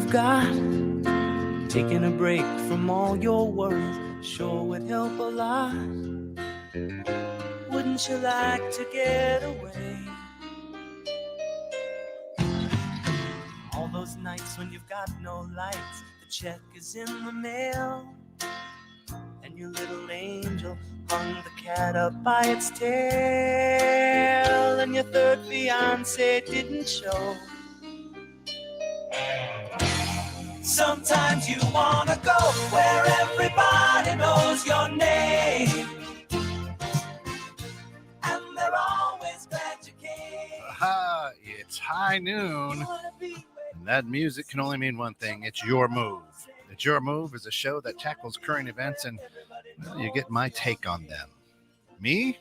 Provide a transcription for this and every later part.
you've got. Taking a break from all your worries sure would help a lot. Wouldn't you like to get away? All those nights when you've got no lights, the check is in the mail, and your little angel hung the cat up by its tail, and your third fiance didn't show. Sometimes you wanna go where everybody knows your name, and they're always glad you came. Aha, it's high noon, and that music can only mean one thing. It's Your Move. It's Your Move is a show that tackles current events, and well, you get my take on them. Me?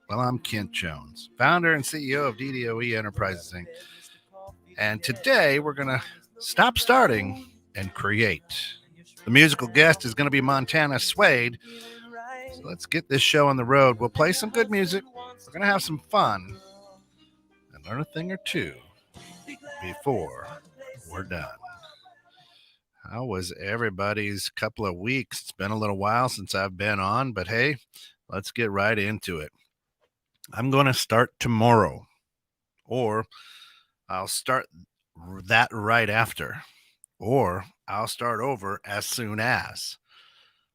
Well, I'm Kent Jones, founder and CEO of DDOE Enterprises, Inc. And today we're going to stop starting and create. The musical guest is going to be Montana Suede. So let's get this show on the road. We'll play some good music. We're going to have some fun and learn a thing or two before we're done. How was everybody's couple of weeks? It's been a little while since I've been on, but hey, let's get right into it. I'm going to start tomorrow, or I'll start that right after, or I'll start over as soon as.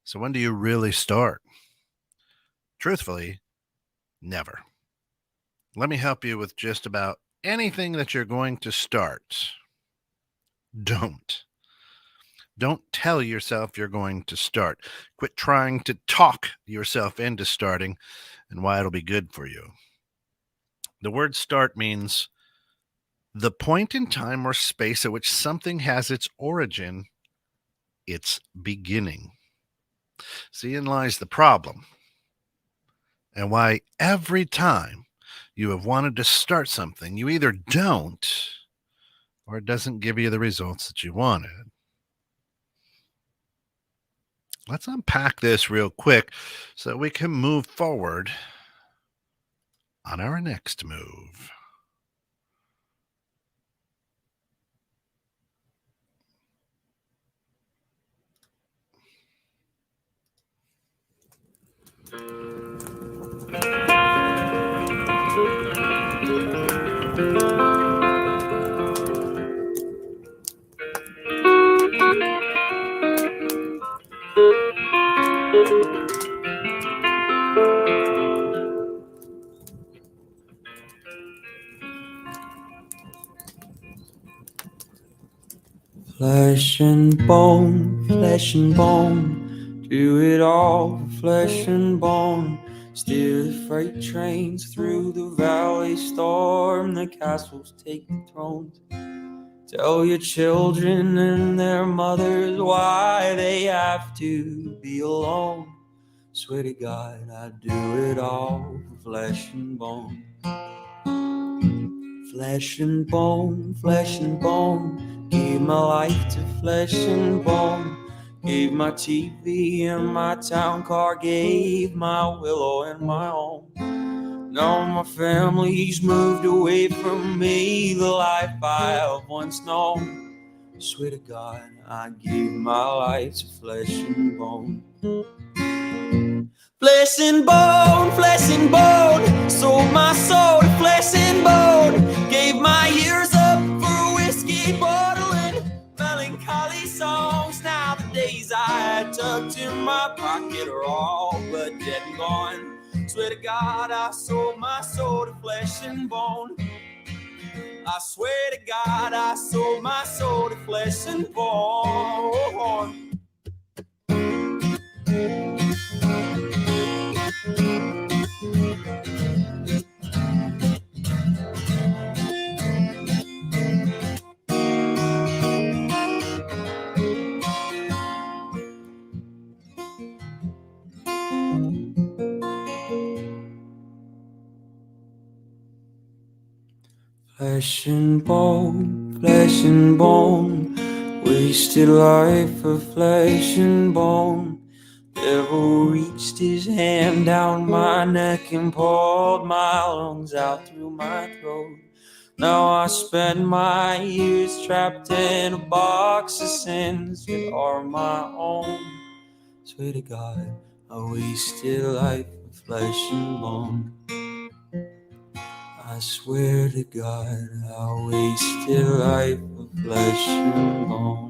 So when do you really start? Truthfully, never. Let me help you with just about anything that you're going to start. Don't. Don't tell yourself you're going to start. Quit trying to talk yourself into starting and why it'll be good for you. The word start means the point in time or space at which something has its origin, its beginning. See, in lies the problem, and why every time you have wanted to start something, you either don't or it doesn't give you the results that you wanted. Let's unpack this real quick so that we can move forward on our next move. Flesh and bone, do it all for flesh and bone. Steer the freight trains through the valley, storm the castles, take the thrones. Tell your children and their mothers why they have to be alone. Swear to God, I'd do it all for flesh and bone. Flesh and bone, gave my life to flesh and bone. Gave my TV and my town car, gave my willow and my home. Now my family's moved away from me, the life I have once known. Swear to God, I give my life to flesh and bone. Flesh and bone, sold my soul to flesh and bone. Gave my years up for a whiskey bottle and melancholy songs. Now the days I had tucked in my pocket are all but dead and gone. Swear to God, I sold my soul to flesh and bone. I swear to God, I sold my soul to flesh and bone. Flesh and bone, wasted life for flesh and bone. Devil reached his hand down my neck and poured my lungs out through my throat. Now I spend my years trapped in a box of sins that are my own. Swear to God, I wasted life of flesh and bone. I swear to God, I wasted life of flesh and bone.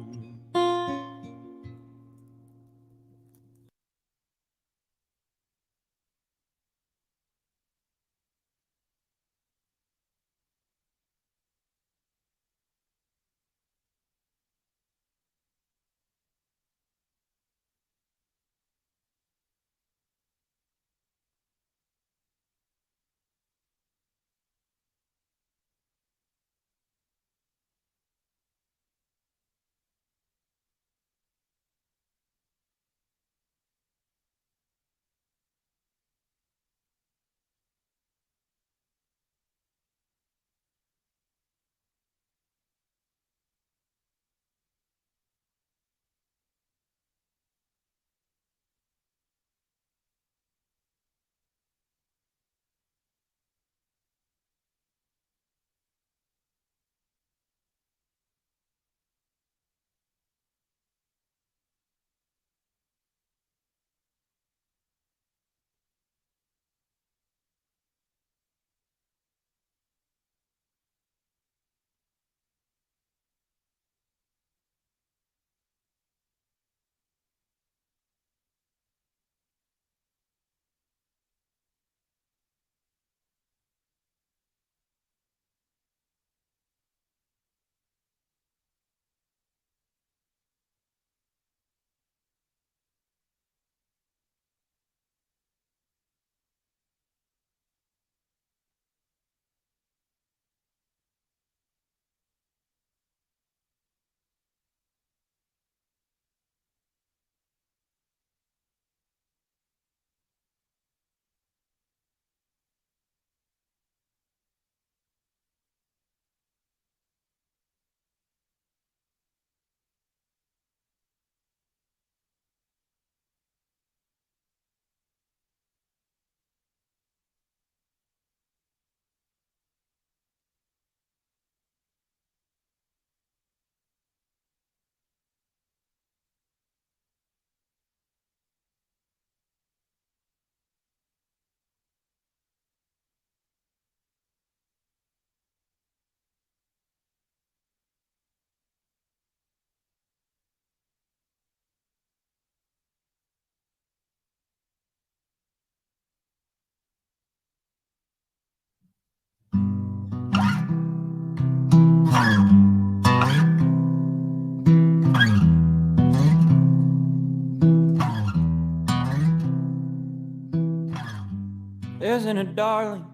Isn't it, darling,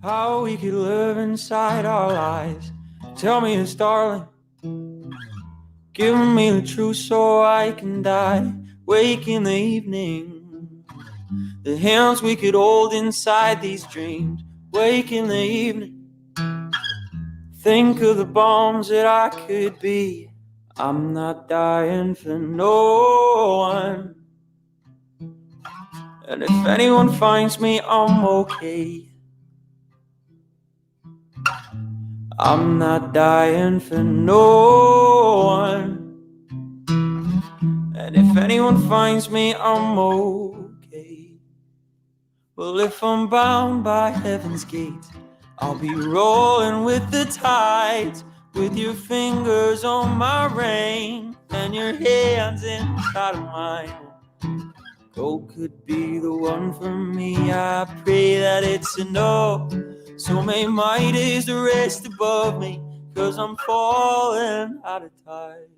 how we could live inside our lies? Tell me this, darling, give me the truth so I can die. Wake in the evening, the hands we could hold inside these dreams. Wake in the evening, think of the bombs that I could be. I'm not dying for no one, and if anyone finds me, I'm okay. I'm not dying for no one, and if anyone finds me, I'm okay. Well, if I'm bound by heaven's gate, I'll be rolling with the tides, with your fingers on my rein and your hands inside of mine. Gold could be the one for me. I pray that it's a no. So may my days to rest above me, 'cause I'm falling out of ties.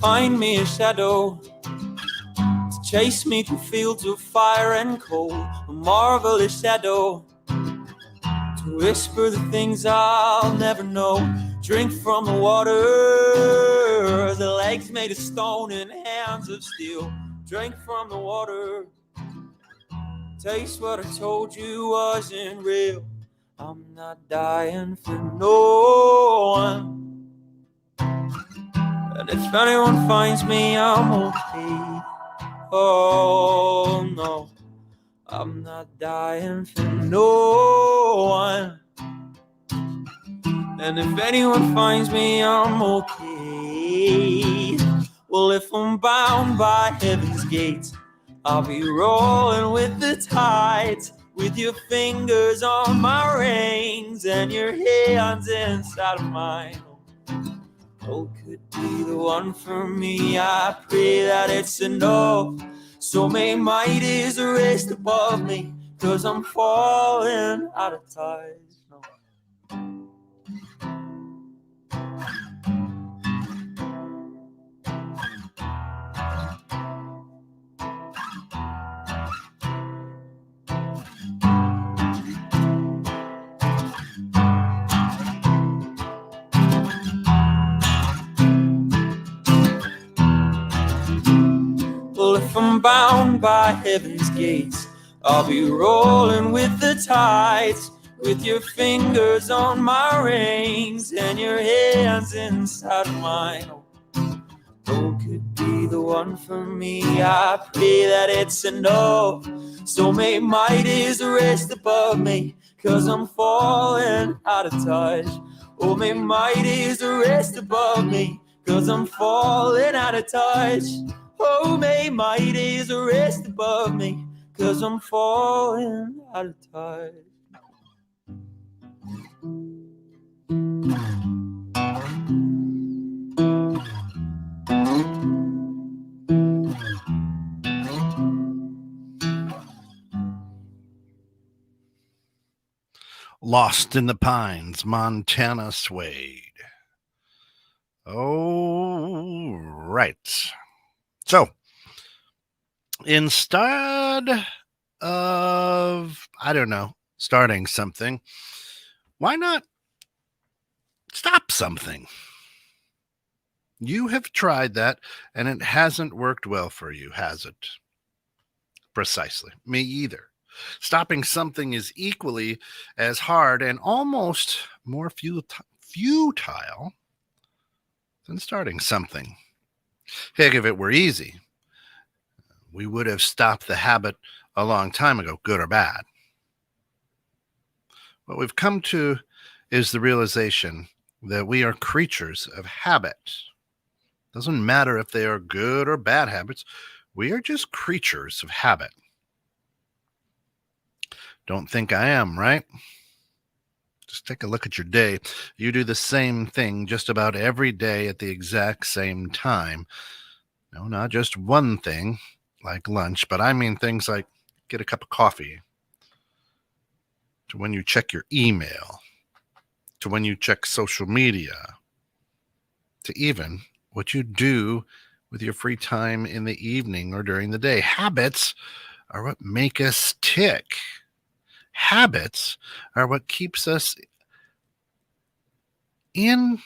Find me a shadow to chase me through fields of fire and cold, a marvelous shadow to whisper the things I'll never know. Drink from the water, the legs made of stone and hands of steel. Drink from the water, taste what I told you wasn't real. I'm not dying for no one, And if anyone finds me, I'm okay. Oh no, I'm not dying for no one. And if anyone finds me, I'm okay. Well, if I'm bound by heaven's gates, I'll be rolling with the tides, with your fingers on my reins and your hands inside of mine. Oh, could be the one for me. I pray that it's enough. So may mighties rest above me, 'cause I'm falling out of touch. No. Well, if I'm bound by heaven's gates, I'll be rolling with the tides, with your fingers on my reins and your hands inside of mine. Oh, could be the one for me. I pray that it's enough. So may mighties rest above me, 'cause I'm falling out of touch. Oh, may mighties rest above me, 'cause I'm falling out of touch. Oh, may mighties rest above me, 'cause I'm falling out of touch. Lost in the Pines, Montana Suede. Oh, right. So, instead of, I don't know, starting something, why not stop something? You have tried that, and it hasn't worked well for you, has it? Precisely. Me either. Stopping something is equally as hard and almost more futile than starting something. Heck, if it were easy, we would have stopped the habit a long time ago, good or bad. What we've come to is the realization that we are creatures of habit. Doesn't matter if they are good or bad habits, we are just creatures of habit. Don't think I am, right? Just take a look at your day. You do the same thing just about every day at the exact same time. No, not just one thing like lunch, but I mean things like get a cup of coffee, to when you check your email, to when you check social media, to even what you do with your free time in the evening or during the day. Habits are what make us tick. Habits are what keeps us in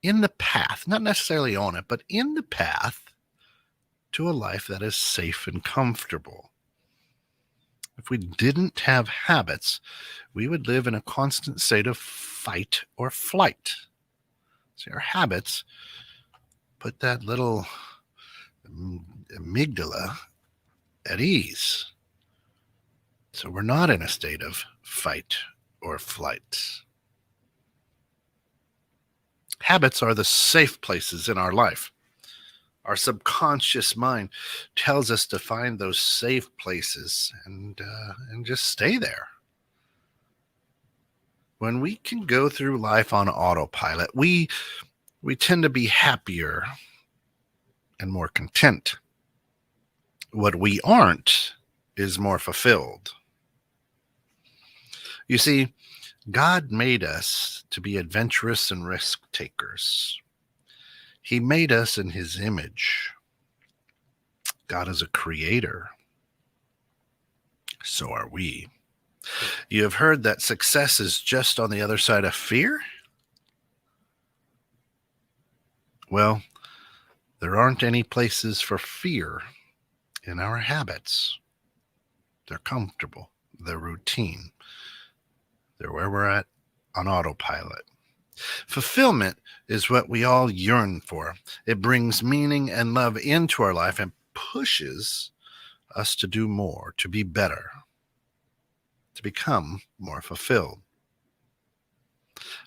the path, not necessarily on it, but in the path to a life that is safe and comfortable. If we didn't have habits, we would live in a constant state of fight or flight. See, our habits put that little amygdala at ease. So we're not in a state of fight or flight. Habits are the safe places in our life. Our subconscious mind tells us to find those safe places and just stay there. When we can go through life on autopilot, we tend to be happier and more content. What we aren't is more fulfilled. You see, God made us to be adventurous and risk takers. He made us in his image. God is a creator. So are we. You have heard that success is just on the other side of fear? Well, there aren't any places for fear in our habits. They're comfortable. They're routine. They're where we're at on autopilot. Fulfillment is what we all yearn for. It brings meaning and love into our life and pushes us to do more, to be better, to become more fulfilled.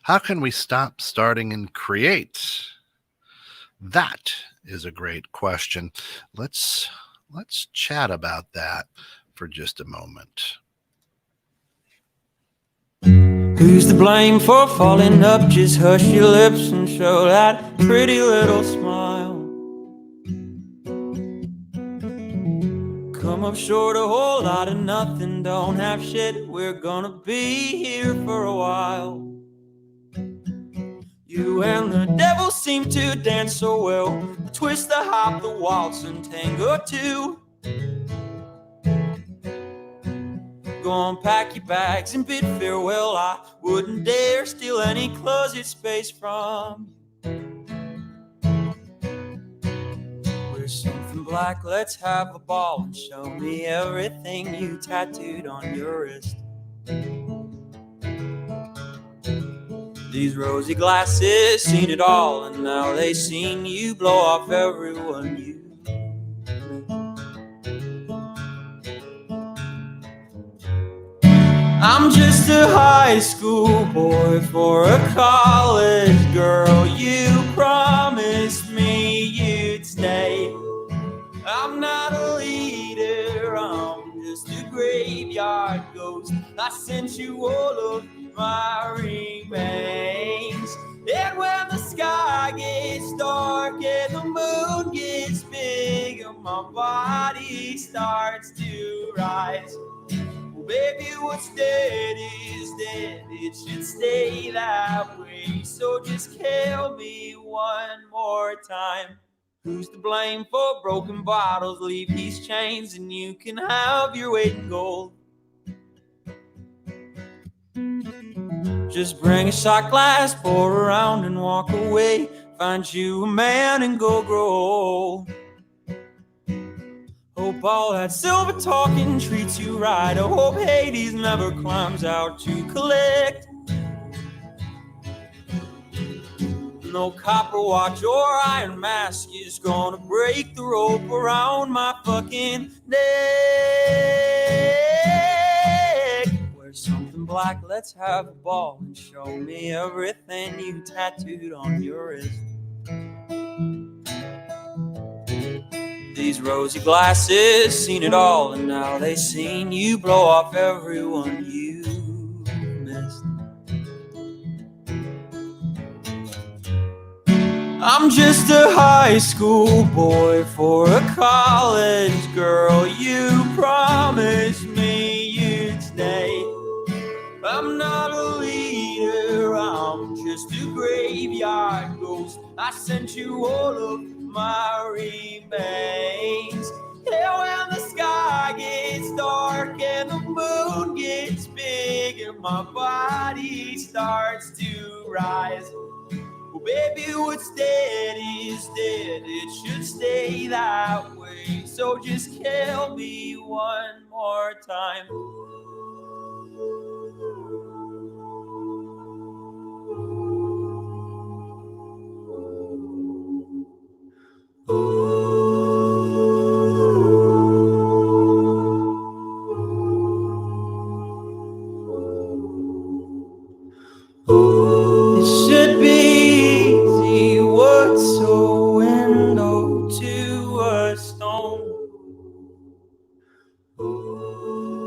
How can we stop, starting, and create? That is a great question. Let's chat about that for just a moment. Who's to blame for falling up? Just hush your lips and show that pretty little smile. Come up short a whole lot of nothing, don't have shit, we're gonna be here for a while. You and the devil seem to dance so well, the twist, the hop, the waltz, and tango too. Go on, pack your bags and bid farewell. I wouldn't dare steal any closet space from you. Wear something black, let's have a ball and show me everything you tattooed on your wrist. These rosy glasses seen it all, and now they seen you blow off everyone you. I'm just a high school boy for a college girl. You promised me you'd stay. I'm not a leader, I'm just a graveyard ghost. I sent you all of my remains. And when the sky gets dark and the moon gets big and my body starts to rise, baby, what's dead is dead. It should stay that way. So just kill me one more time. Who's to blame for broken bottles? Leave these chains and you can have your weight in gold. Just bring a shot glass, pour around and walk away. Find you a man and go grow old. Hope all that silver talking treats you right. I hope Hades never climbs out to collect. No copper watch or iron mask is gonna break the rope around my fucking neck. Wear something black, let's have a ball and show me everything you tattooed on your wrist. These rosy glasses seen it all, and now they seen you blow off everyone you missed. I'm just a high school boy for a college girl. You promised me you'd stay. I'm not a leader, I'm just a graveyard ghost. I sent you all of my remains. Yeah, when the sky gets dark and the moon gets big and my body starts to rise, well, baby, what's dead is dead. It should stay that way. So just kill me one more time. It should be easy. What's a window to a stone?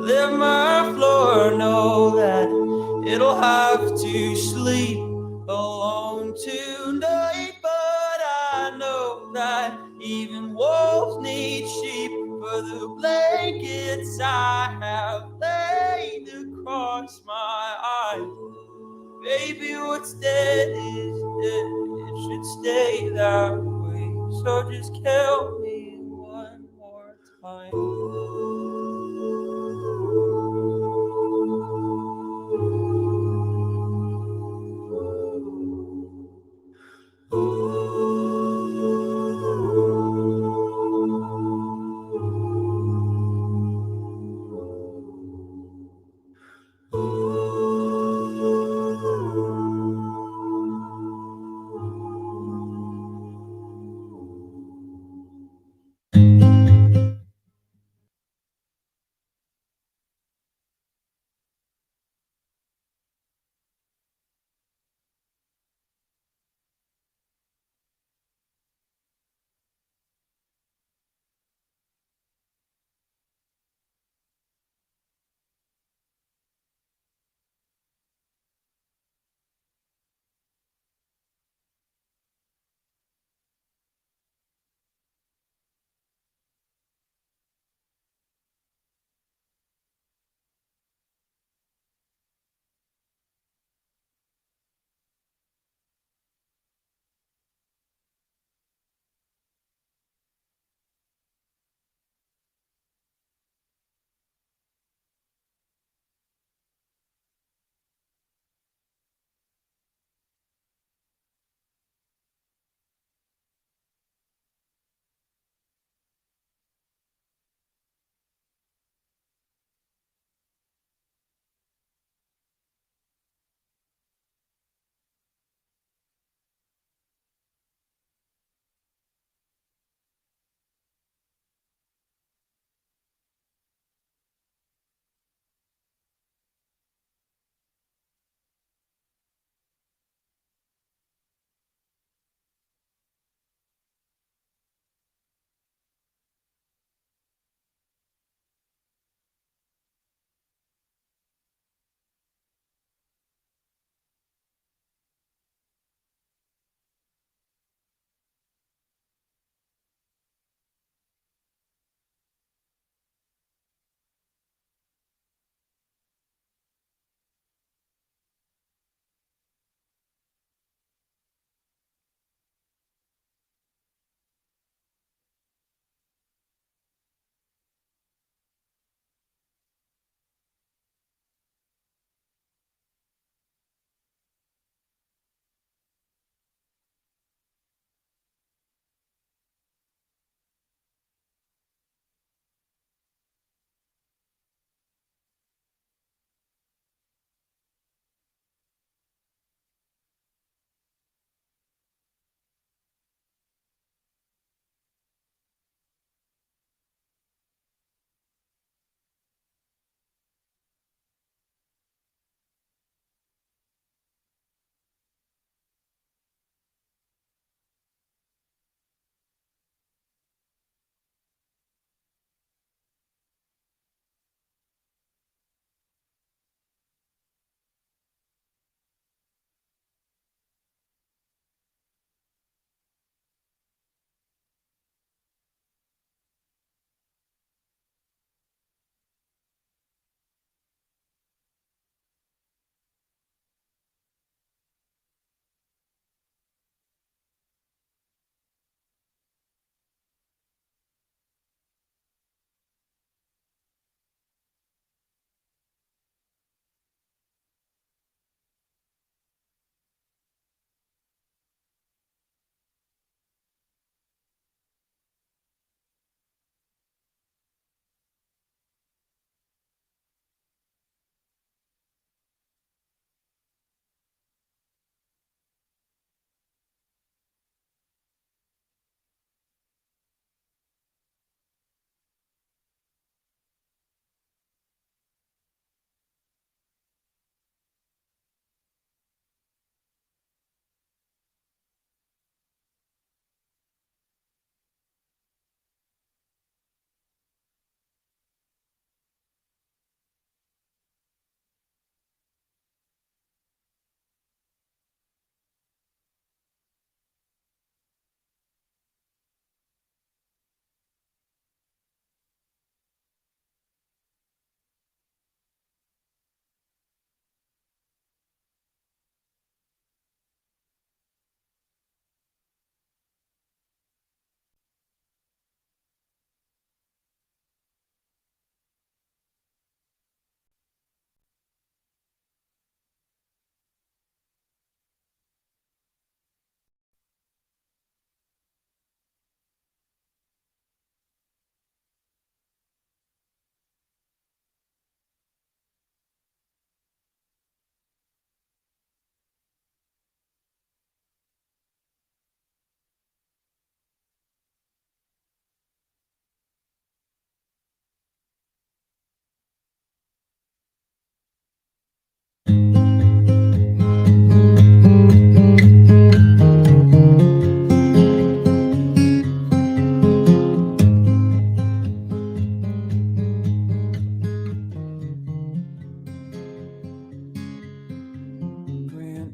Let my floor know that it'll have to sleep alone tonight. But I know that even wolves need sheep for the blankets I have laid across my eyes. Baby, what's dead is dead. It should stay that way. So just kill me one more time.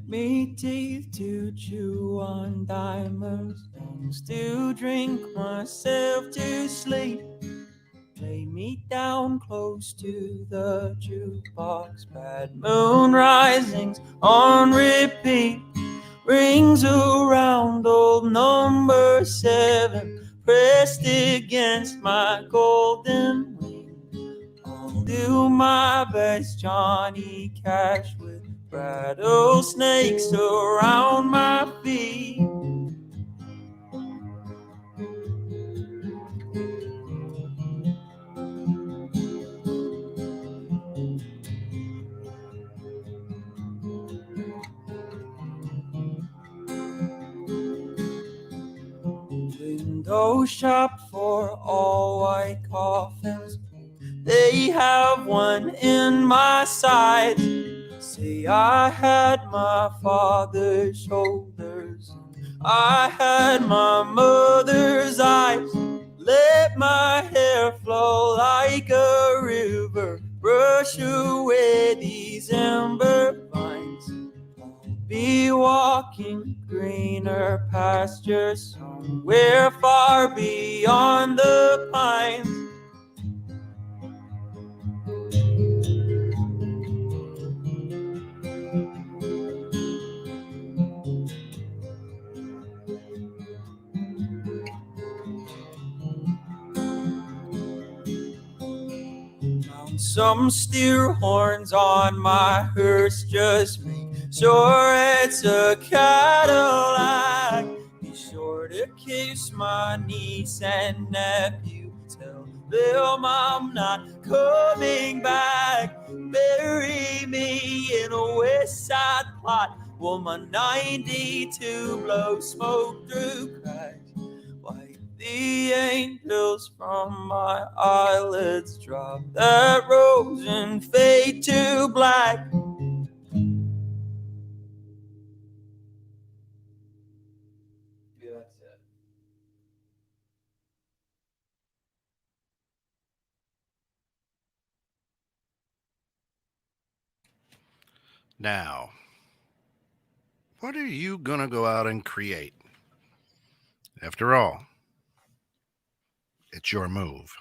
me teeth to chew on, dimers, lungs to drink myself to sleep. Lay me down close to the jukebox, bad moon risings on repeat. Rings around old number 7, pressed against my golden wing. I'll do my best, Johnny Cash, with rattlesnakes around my feet. Window shop for all white coffins. They have one in my side. Say I had my father's shoulders, I had my mother's eyes. Let my hair flow like a river, brush away these ember vines. I'll be walking greener pastures somewhere far beyond the pines. Mount some steer horns on my hearse, just make sure it's a Cadillac. Be sure to kiss my niece and nephew, tell them I'm not coming back. Bury me in a west side plot, woman 92 blow smoke through cracks. Wipe the angels from my eyelids, drop that rose and fade to black. Yeah, that's it. Now, what are you going to go out and create? After all, it's your move.